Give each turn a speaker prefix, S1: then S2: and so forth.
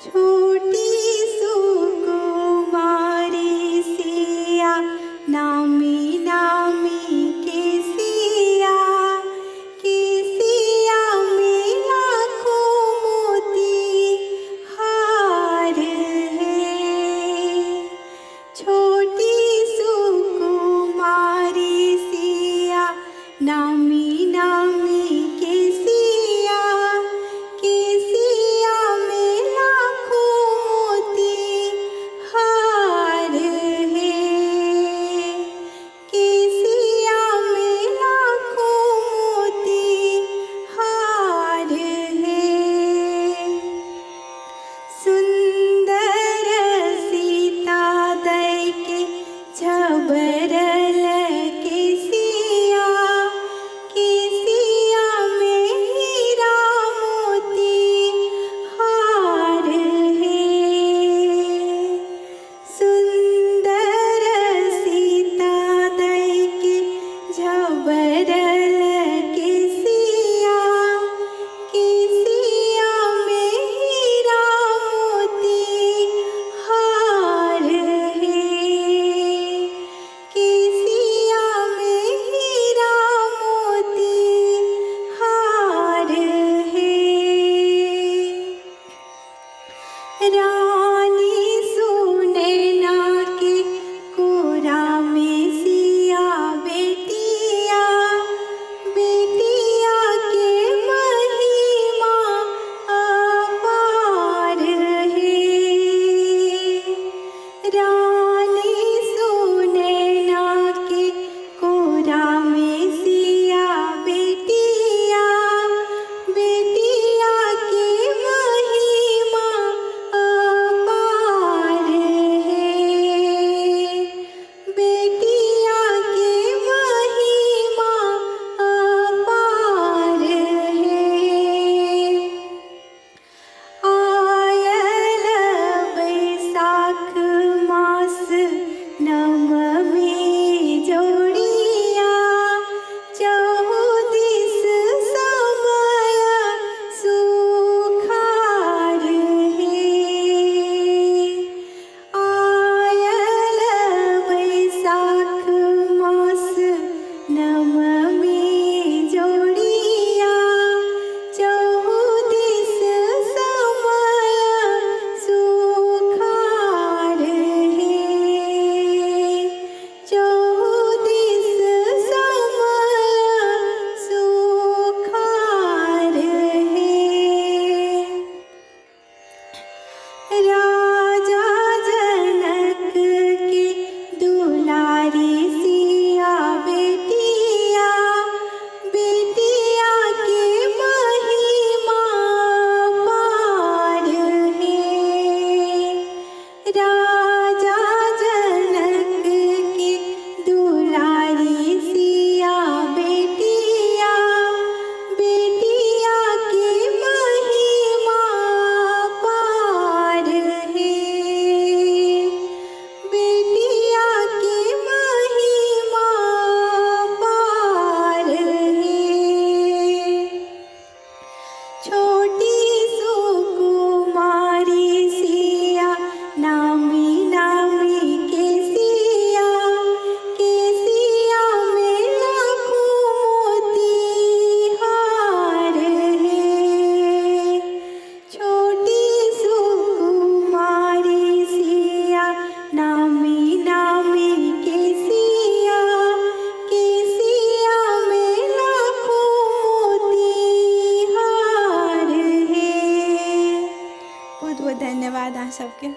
S1: छोटी सुकुमारी सिया नामी नामी केसिया केसिया में लाखों मोती हार है। छोटी सुकुमारी सिया नामी नामी केसिया केसिया में लाखों मोती हार है। केसिया में लाखों मोती हार है। सुंदर सीता दई के झबरल केसिया केसिया में हीरा मोती हार है। सुंदर सीता दई के झबरल केसिया केसिया में हीरा मोती हार है। केसिया में हीरा मोती हार है। रानी सुनैना के कोरा में सिया बेटिया बेटिया के महिमा अपार है। रानी सुनैना के कोरा में सिया बेटिया बेटिया के महिमा अपार है। बेटिया के महिमा अपार है। आयल बैसाख मास नवमी जोड़िया चौदिस समय सुखार है। आयल बैसाख मास नवमी जोड़िया चौदिस समय सुखार है। चौदिस समय सुखार है। राजा जनक के दुलारी सिया बेटिया बेटिया के महिमा पार है। राजा जनक के दुलारी सिया बेटिया बेटिया के महिमा पार है। बेटिया के महिमा पार है। छोटी सुकुमारी सिया नामी नामी केसिया केसिया में लाखों मोती हार है। छोटी सुकुमारी सिया नामी नामी केसिया केसिया में लाखों मोती हार है। बहुत बहुत धन्यवाद आप सबके।